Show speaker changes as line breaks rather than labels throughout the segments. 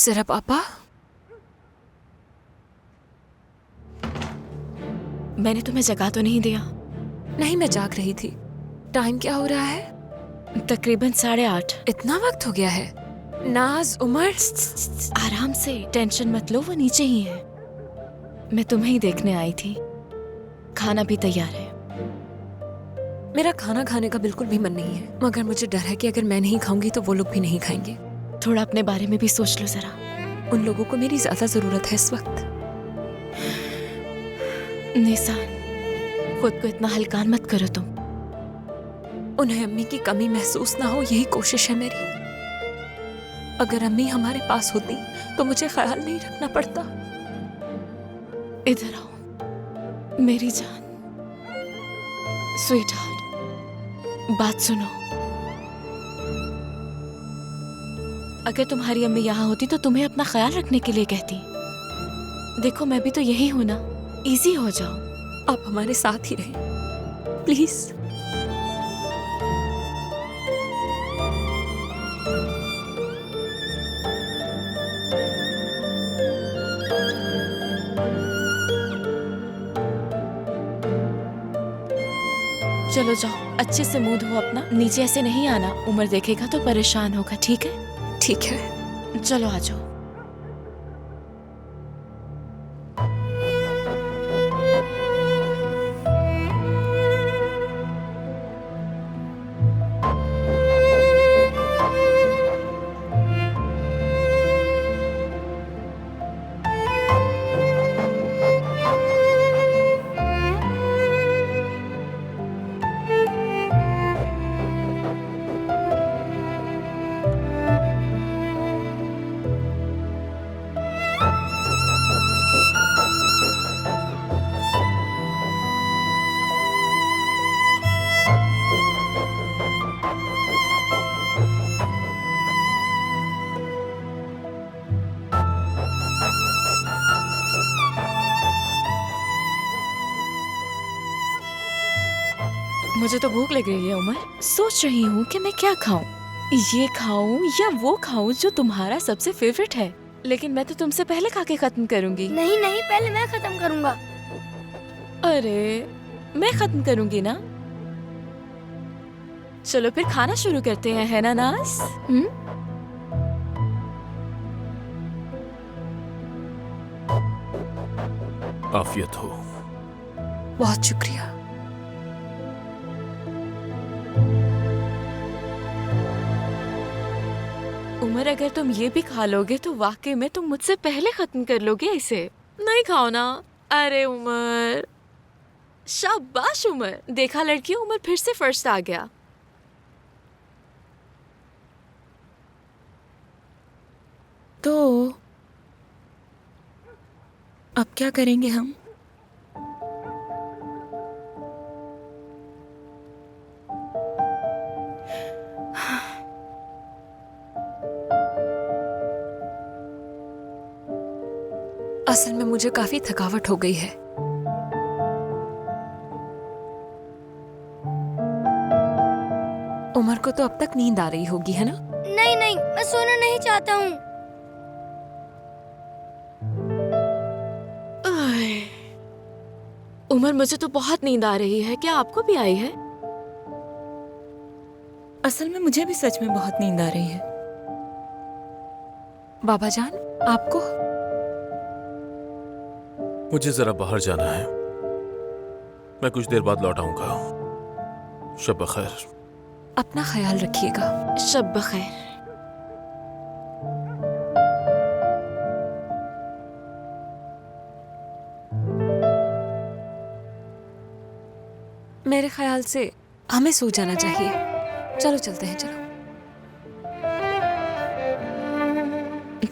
जरा पापा।
मैंने तुम्हें जगा तो नहीं दिया?
नहीं, मैं जाग रही थी। टाइम क्या हो रहा है?
तकरीबन 8:30।
इतना वक्त हो गया है? नाज, उमर।
आराम से, टेंशन मत लो, वो नीचे ही है। मैं तुम्हें ही देखने आई थी। खाना भी तैयार है।
मेरा खाना खाने का बिल्कुल भी मन नहीं है, मगर मुझे डर है कि अगर मैं नहीं खाऊंगी तो वो लोग भी नहीं खाएंगे।
थोड़ा अपने बारे में भी सोच लो जरा।
उन लोगों को मेरी ज्यादा जरूरत है इस वक्त।
निसान, खुद को इतना हल्कान मत करो तुम।
उन्हें अम्मी की कमी महसूस ना हो, यही कोशिश है मेरी। अगर अम्मी हमारे पास होती तो मुझे ख्याल नहीं रखना पड़ता।
इधर आओ मेरी जान, स्वीट हार्ट, बात सुनो। अगर तुम्हारी अम्मी यहाँ होती तो तुम्हें अपना ख्याल रखने के लिए कहती। देखो, मैं भी तो यही हूं ना। इजी हो जाओ।
आप हमारे साथ ही रहें प्लीज।
चलो जाओ, अच्छे से मुंह धो अपना। नीचे ऐसे नहीं आना, उमर देखेगा तो परेशान होगा। ठीक है?
ठीक है।
चलो आ जाओ। मुझे तो भूख लग रही है उमर। सोच रही हूँ कि मैं क्या खाऊं। ये खाऊं या वो खाऊं जो तुम्हारा सबसे फेवरेट है। लेकिन मैं तो तुमसे पहले खा के खत्म करूंगी।
नहीं नहीं, पहले मैं खत्म करूंगा।
अरे, मैं खत्म करूंगी ना। चलो फिर खाना शुरू करते हैं, है ना नाज?
आफियत हो।
बहुत शुक्रिया।
उमर, अगर तुम ये भी खा लोगे तो वाकई में तुम मुझसे पहले खत्म कर लोगे इसे। नहीं खाओ ना। अरे उमर, शाबाश उमर। देखा लड़की, उमर फिर से फर्स्ट आ गया।
तो अब क्या करेंगे हम? असल में मुझे काफी थकावट हो गई है। उमर को तो अब तक नींद आ रही होगी, है ना?
नहीं नहीं, मैं सोना नहीं चाहता हूँ।
उमर, मुझे तो बहुत नींद आ रही है। क्या आपको भी आई है?
असल में मुझे भी सच में बहुत नींद आ रही है। बाबा जान, आपको?
मुझे जरा बाहर जाना है। मैं कुछ देर बाद लौट आऊंगा। शब बखैर।
अपना ख्याल रखिएगा।
शब बखैर।
मेरे ख्याल से हमें सो जाना चाहिए। चलो चलते हैं, चलो।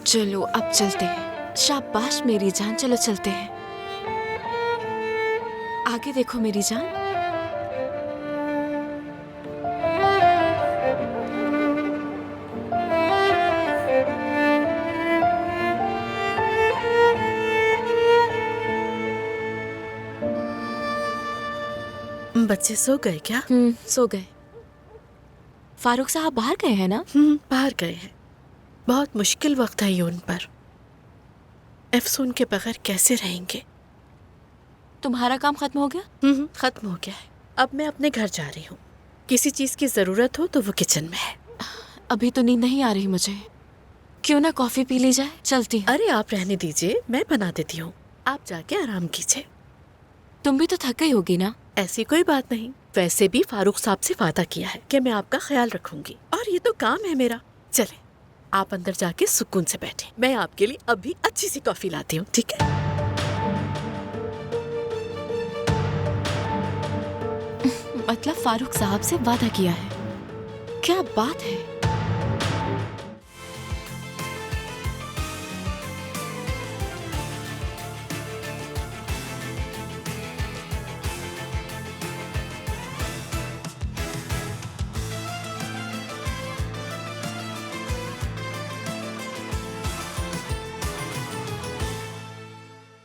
चलो अब चलते हैं। शाबाश मेरी जान, चलो चलते हैं। आगे देखो मेरी जान।
बच्चे सो गए क्या?
सो गए। फारूक साहब बाहर गए हैं ना?
बाहर गए हैं। बहुत मुश्किल वक्त है ये उन पर। अफसून के बगैर कैसे रहेंगे?
तुम्हारा काम खत्म हो गया?
खत्म हो गया है। अब मैं अपने घर जा रही हूँ। किसी चीज की जरूरत हो तो वो किचन में है।
अभी तो नींद नहीं आ रही मुझे। क्यों ना कॉफी पी ली जाए? चलती हूँ।
अरे आप रहने दीजिए, मैं बना देती हूँ। आप जाके आराम कीजिए।
तुम भी तो थक गई होगी ना?
ऐसी कोई बात नहीं। वैसे भी फारूक साहब से वादा किया है कि मैं आपका ख्याल रखूंगी, और ये तो काम है मेरा। चले, आप अंदर जाके सुकून से बैठे। मैं आपके लिए अभी अच्छी सी कॉफी लाती हूँ, ठीक है?
मतलब फारूक साहब से वादा किया है? क्या बात है।